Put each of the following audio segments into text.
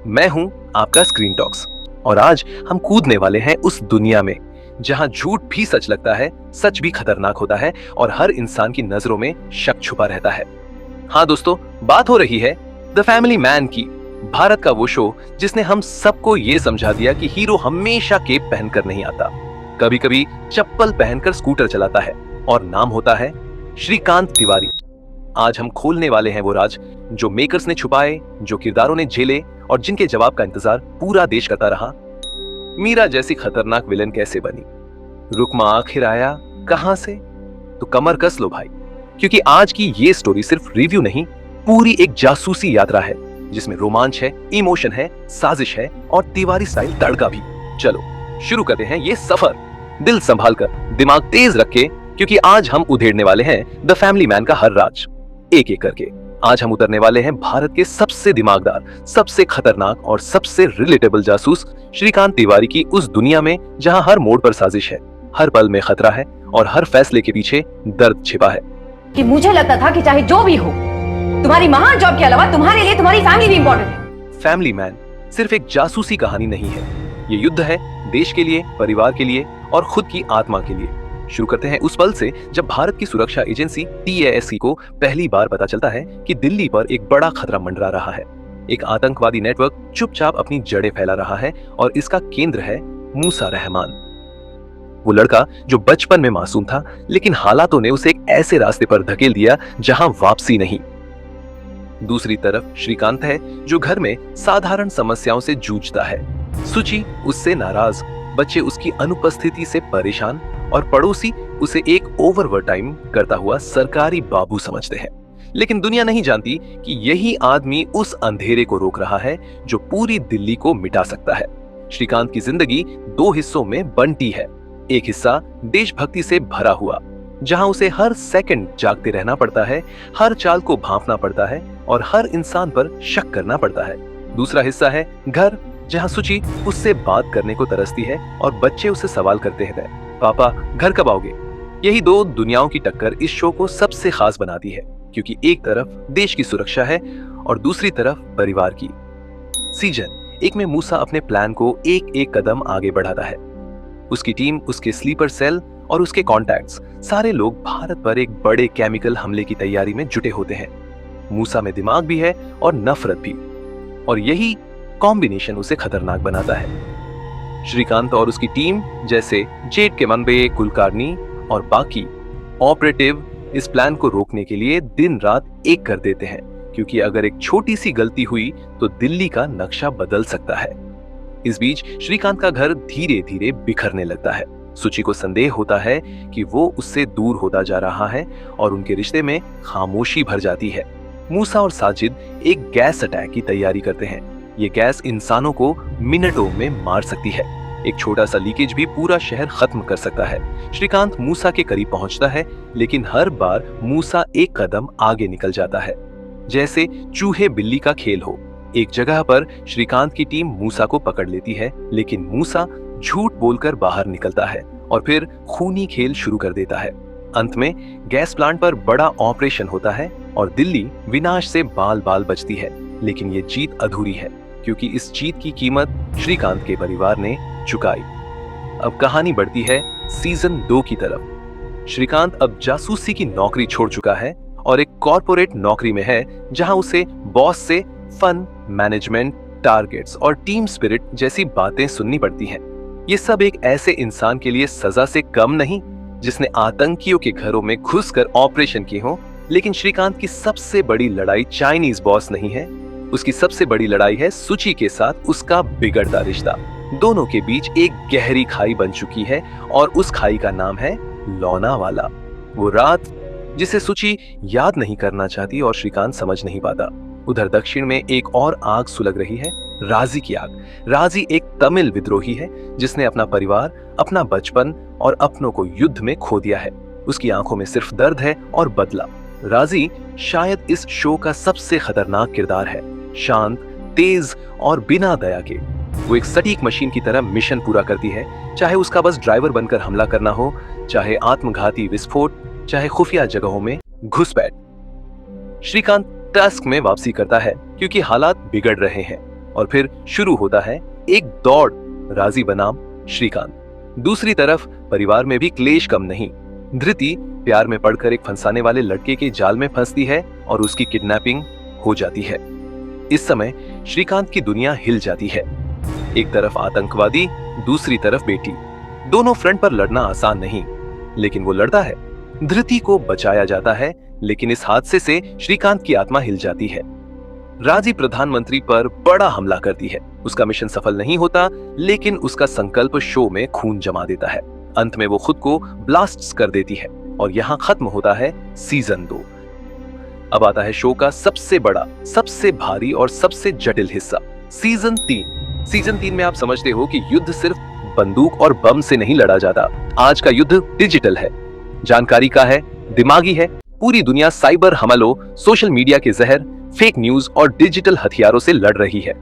मैं हूं आपका स्क्रीन टॉक्स और आज हम कूदने वाले हैं उस दुनिया में जहां झूठ भी सच लगता है, सच भी खतरनाक होता है और हर इंसान की नजरों में शक छुपा रहता है। हाँ दोस्तों, बात हो रही है द फैमिली मैन की। भारत का वो शो जिसने हम सबको ये समझा दिया कि हीरो हमेशा केप पहनकर नहीं आता, कभी कभी चप्पल पहनकर स्कूटर चलाता है और नाम होता है श्रीकांत तिवारी। आज हम खोलने वाले हैं वो राज जो मेकर्स ने छुपाए, जो किरदारों ने झेले और जिनके जवाब का इंतजार पूरा देश करता रहा। मीरा जैसी खतरनाक विलन कैसे बनी, रुकमा आखिर आया कहां से? तो कमर कस लो भाई, क्योंकि आज की ये स्टोरी सिर्फ रिव्यू नहीं, पूरी एक जासूसी यात्रा है जिसमें रोमांच है, इमोशन है, साजिश है और तिवारी स्टाइल तड़का भी। चलो शुरू करते हैं ये सफर। दिल संभाल कर, दिमाग तेज रख के, क्योंकि आज हम उधेड़ने वाले हैं द फैमिली मैन का हर राज, एक एक करके। आज हम उतरने वाले हैं भारत के सबसे दिमागदार, सबसे खतरनाक और सबसे रिलेटेबल जासूस श्रीकांत तिवारी की उस दुनिया में जहां हर मोड़ पर साजिश है, हर पल में खतरा है और हर फैसले के पीछे दर्द छिपा है। कि मुझे लगता था कि चाहे जो भी हो, तुम्हारी महान जॉब के अलावा तुम्हारे लिए तुम्हारी फैमिली भी इंपॉर्टेंट है। फैमिली मैन सिर्फ एक जासूसी कहानी नहीं है, ये युद्ध है देश के लिए, परिवार के लिए और खुद की आत्मा के लिए। शुरू करते हैं उस पल से जब भारत की सुरक्षा एजेंसी TASC को पहली बार पता चलता है कि दिल्ली पर एक बड़ा खतरा मंडरा रहा है। एक आतंकवादी नेटवर्क चुपचाप अपनी जड़ें फैला रहा है और इसका केंद्र है मूसा रहमान। वो लड़का जो बचपन में मासूम था, लेकिन हालातों ने उसे एक ऐसे रास्ते पर धकेल दिया जहां वापसी नहीं। दूसरी तरफ श्रीकांत है जो घर में साधारण समस्याओं से जूझता है। सुची उससे नाराज, बच्चे उसकी अनुपस्थिति से परेशान और पड़ोसी उसे एक ओवर टाइम करता हुआ सरकारी बाबू समझते हैं। लेकिन दुनिया नहीं जानती कि यही आदमी उस अंधेरे को रोक रहा है जो पूरी दिल्ली को मिटा सकता है। श्रीकांत की जिंदगी दो हिस्सों में बंटी है। एक हिस्सा देशभक्ति से भरा हुआ, जहां उसे हर सेकंड जागते रहना पड़ता है, हर चाल को भांपना पड़ता है और हर इंसान पर शक करना पड़ता है। दूसरा हिस्सा है घर, जहां सुची उससे बात करने को तरसती है और बच्चे उसे सवाल करते हैं, पापा घर कब आओगे? यही दो दुनियाओं की टक्कर इस शो को सबसे खास बनाती है, क्योंकि एक तरफ देश की सुरक्षा है और दूसरी तरफ परिवार की। सीजन एक में मूसा अपने प्लान को एक एक कदम आगे बढ़ाता है। उसकी टीम, उसके स्लीपर सेल और उसके कॉन्टैक्ट्स, सारे लोग भारत पर एक बड़े केमिकल हमले की तैयारी में जुटे होते हैं। मूसा में दिमाग भी है और नफरत भी, और यही कॉम्बिनेशन उसे खतरनाक बनाता है। श्रीकांत और उसकी टीम जैसे जेट के मनबे, कुलकर्णी और बाकी ऑपरेटिव इस प्लान को रोकने के लिए दिन रात एक कर देते हैं, क्योंकि अगर एक छोटी सी गलती हुई तो दिल्ली का नक्शा बदल सकता है। इस बीच श्रीकांत का घर धीरे धीरे बिखरने लगता है। सुची को संदेह होता है कि वो उससे दूर होता जा रहा है और उनके रिश्ते में खामोशी भर जाती है। मूसा और साजिद एक गैस अटैक की तैयारी करते हैं। ये गैस इंसानों को मिनटों में मार सकती है। एक छोटा सा लीकेज भी पूरा शहर खत्म कर सकता है। श्रीकांत मूसा के करीब पहुंचता है, लेकिन हर बार मूसा एक कदम आगे निकल जाता है, जैसे चूहे बिल्ली का खेल हो। एक जगह पर श्रीकांत की टीम मूसा को पकड़ लेती है, लेकिन मूसा झूठ बोलकर बाहर निकलता है और फिर खूनी खेल शुरू कर देता है। अंत में गैस प्लांट पर बड़ा ऑपरेशन होता है और दिल्ली विनाश से बाल बाल बचती है। लेकिन ये जीत अधूरी है, क्योंकि इस जीत की कीमत श्रीकांत के परिवार ने चुकाई। अब कहानी बढ़ती है सीजन 2 की तरफ। श्रीकांत अब जासूसी की नौकरी छोड़ चुका है और एक कॉर्पोरेट नौकरी में है, जहां उसे बॉस से फन, मैनेजमेंट, टारगेट्स और टीम स्पिरिट जैसी बातें सुननी पड़ती हैं। ये सब एक ऐसे इंसान के लिए सजा से कम नहीं जिसने आतंकियों के घरों में घुसकर ऑपरेशन किए हों। लेकिन श्रीकांत की सबसे बड़ी लड़ाई चाइनीज बॉस नहीं है, उसकी सबसे बड़ी लड़ाई है सुची के साथ उसका बिगड़ता रिश्ता। दोनों के बीच एक गहरी खाई बन चुकी है और उस खाई का नाम है लोनावाला। वो रात जिसे सुची याद नहीं करना चाहती और श्रीकांत समझ नहीं पाता। उधर दक्षिण में एक और आग सुलग रही है, राजी की आग। राजी एक तमिल विद्रोही है जिसने अपना परिवार, अपना बचपन और अपनों को युद्ध में खो दिया है। उसकी आंखों में सिर्फ दर्द है और बदला। राजी शायद इस शो का सबसे खतरनाक किरदार है, शांत, तेज और बिना दया के। वो एक सटीक मशीन की तरह मिशन पूरा करती है, चाहे उसका बस ड्राइवर बनकर हमला करना हो, चाहे आत्मघाती विस्फोट, चाहे खुफिया जगहों में घुसपैठ। श्रीकांत टास्क में वापसी करता है क्योंकि हालात बिगड़ रहे हैं और फिर शुरू होता है एक दौड़ राजी बनाम श्रीकांत। दूसरी तरफ परिवार में भी क्लेश कम नहीं। धृति प्यार में पड़कर एक फंसाने वाले लड़के के जाल में फंसती है और उसकी किडनैपिंग हो जाती है। इस समय श्रीकांत की दुनिया हिल जाती है। एक तरफ आतंकवादी, दूसरी तरफ बेटी। दोनों फ्रंट पर लड़ना आसान नहीं, लेकिन वो लड़ता है। धृति को बचाया जाता है, लेकिन इस हादसे से श्रीकांत की आत्मा हिल जाती है। राजी प्रधानमंत्री पर बड़ा हमला करती है। उसका मिशन सफल नहीं होता, लेकिन उसका संकल्प शो में खून जमा देता है। अंत में वो खुद को ब्लास्ट कर देती है और यहाँ खत्म होता है सीजन 2। अब आता है शो का सबसे बड़ा, सबसे भारी और सबसे जटिल हिस्सा, सीजन 3। सीजन 3 में आप समझते हो कि युद्ध सिर्फ बंदूक और बम से नहीं लड़ा जाता। आज का युद्ध डिजिटल है, जानकारी का है, दिमागी है। पूरी दुनिया साइबर हमलों, सोशल मीडिया के जहर, फेक न्यूज और डिजिटल हथियारों से लड़ रही है।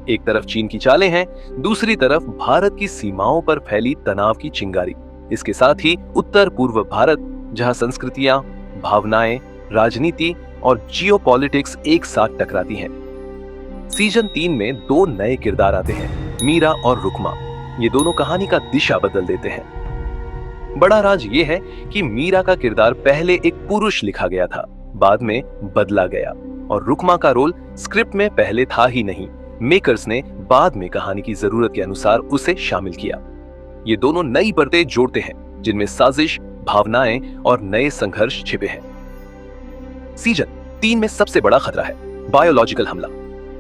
एक तरफ चीन की चालें हैं, दूसरी तरफ भारत की सीमाओं पर फैली तनाव की चिंगारी। इसके साथ ही उत्तर पूर्व भारत, जहां संस्कृतियां, भावनाएं, राजनीति और जियोपॉलिटिक्स एक साथ टकराती हैं। सीजन 3 में 2 नए किरदार आते हैं, मीरा और रुकमा। ये दोनों कहानी का दिशा बदल देते हैं। बड़ा राज ये है कि मीरा का किरदार पहले एक पुरुष लिखा गया था, बाद में बदला गया, और रुकमा का रोल स्क्रिप्ट में पहले था ही नहीं। मेकर्स ने बाद में कहानी की जरूरत के अनुसार उसे शामिल किया। ये दोनों नई परतें जोड़ते हैं, जिनमें साजिश, भावनाएं और नए संघर्ष छिपे हैं। सीजन 3 में सबसे बड़ा खतरा है बायोलॉजिकल हमला।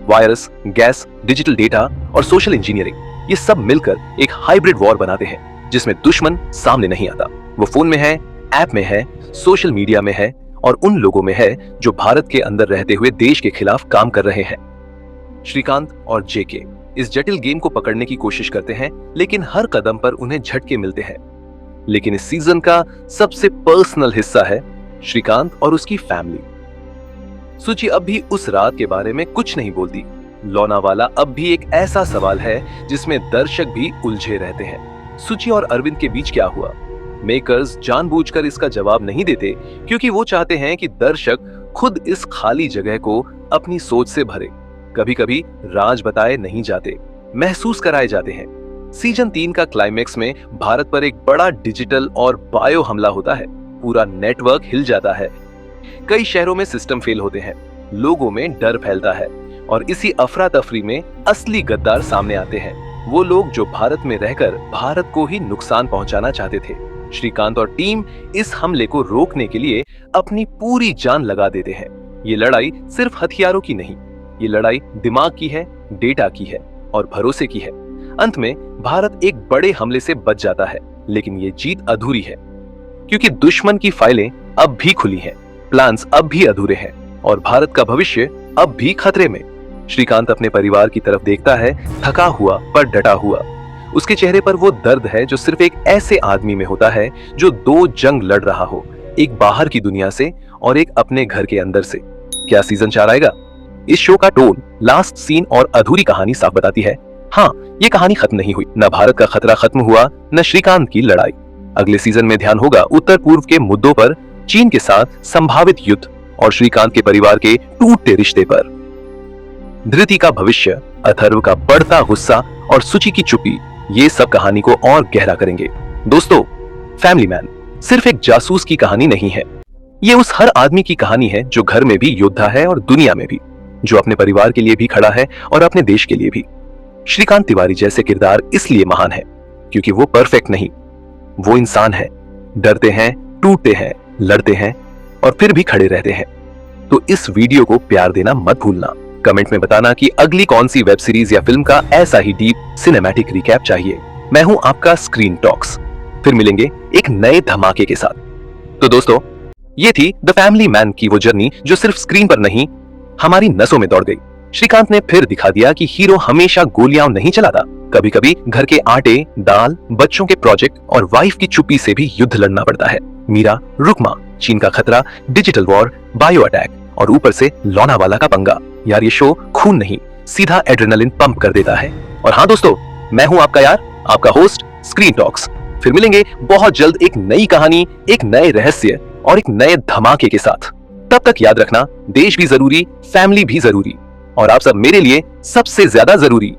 वायरस, गैस, डिजिटल डेटा और सोशल इंजीनियरिंग, ये सब मिलकर एक हाइब्रिड वॉर बनाते हैं, जिसमें दुश्मन सामने नहीं आता। वो फोन में है, ऐप में है, सोशल मीडिया में है और उन लोगों में है जो भारत के अंदर रहते हुए देश के खिलाफ काम कर रहे हैं। श्रीकांत और जेके इस जटिल गेम को पकड़ने की कोशिश करते हैं, लेकिन हर कदम पर उन्हें झटके मिलते हैं। लेकिन इस सीजन का सबसे पर्सनल हिस्सा है श्रीकांत और उसकी फैमिली। सुची अब भी उस रात के बारे में कुछ नहीं बोलती। लोनावाला अब भी एक ऐसा सवाल है जिसमें दर्शक भी उलझे रहते हैं। सुची और अरविंद के बीच क्या हुआ? मेकर्स जानबूझकर इसका जवाब नहीं देते, क्योंकि वो चाहते हैं कि दर्शक खुद इस खाली जगह को अपनी सोच से भरे। कभी कभी राज बताए नहीं जाते, महसूस कराए जाते हैं। सीजन 3 का क्लाइमेक्स में भारत पर एक बड़ा डिजिटल और बायो हमला होता है। पूरा नेटवर्क हिल जाता है। कई शहरों में सिस्टम फेल होते हैं, लोगों में डर फैलता है और इसी अफरा तफरी में असली गद्दार सामने आते हैं। वो लोग जो भारत में रहकर भारत को ही नुकसान पहुंचाना चाहते थे। श्रीकांत और टीम इस हमले को रोकने के लिए अपनी पूरी जान लगा देते हैं। ये लड़ाई सिर्फ हथियारों की नहीं, ये लड़ाई दिमाग की है, डेटा की है और भरोसे की है। अंत में भारत एक बड़े हमले से बच जाता है, लेकिन ये जीत अधूरी है, क्योंकि दुश्मन की फाइलें अब भी खुली हैं, प्लान्स अब भी अधूरे हैं और भारत का भविष्य अब भी खतरे में। श्रीकांत अपने परिवार की तरफ देखता है, थका हुआ पर डटा हुआ। उसके चेहरे पर वो दर्द है जो सिर्फ एक ऐसे आदमी में होता है जो 2 जंग लड़ रहा हो, एक बाहर की दुनिया से और एक अपने घर के अंदर से। क्या सीजन 4 आएगा? इस शो का टोन, लास्ट सीन और अधूरी कहानी साफ बताती है, हाँ, ये कहानी खत्म नहीं हुई। न भारत का खतरा खत्म हुआ, न श्रीकांत की लड़ाई। अगले सीजन में ध्यान होगा उत्तर पूर्व के मुद्दों पर, चीन के साथ संभावित युद्ध और श्रीकांत के परिवार के टूटते रिश्ते पर। धृति का भविष्य, अथर्व का बढ़ता गुस्सा और सुचि की चुप्पी, ये सब कहानी को और गहरा करेंगे। दोस्तों, फैमिली मैन सिर्फ एक जासूस की कहानी नहीं है, ये उस हर आदमी की कहानी है जो घर में भी योद्धा है और दुनिया में भी, जो अपने परिवार के लिए भी खड़ा है और अपने देश के लिए भी। श्रीकांत तिवारी जैसे किरदार इसलिए महान है क्योंकि वो परफेक्ट नहीं, वो इंसान है। डरते हैं, टूटते हैं, लड़ते हैं और फिर भी खड़े रहते हैं। तो इस वीडियो को प्यार देना मत भूलना। कमेंट में बताना कि अगली कौन सी वेब सीरीज या फिल्म का ऐसा ही डीप सिनेमैटिक रिकैप चाहिए। मैं हूं आपका स्क्रीन टॉक्स। फिर मिलेंगे एक नए धमाके के साथ। तो दोस्तों, ये थी द फैमिली मैन की वो जर्नी जो सिर्फ स्क्रीन पर नहीं, हमारी नसों में दौड़ गई। श्रीकांत ने फिर दिखा दिया कि हीरो हमेशा गोलियां नहीं चलाता, कभी कभी घर के आटे, दाल, बच्चों के प्रोजेक्ट और वाइफ की चुप्पी से भी युद्ध लड़ना पड़ता है। मीरा, रुकमा, चीन का खतरा, डिजिटल वॉर, बायो अटैक और ऊपर से लोनावाला का पंगा। यार, ये शो खून नहीं, सीधा एड्रेनलिन पंप कर देता है। और हाँ दोस्तों, मैं हूं आपका यार, आपका होस्ट स्क्रीन टॉक्स। फिर मिलेंगे बहुत जल्द एक नई कहानी, एक नए रहस्य और एक नए धमाके के साथ। तब तक याद रखना, देश भी जरूरी, फैमिली भी जरूरी, और आप सब मेरे लिए सबसे ज्यादा जरूरी।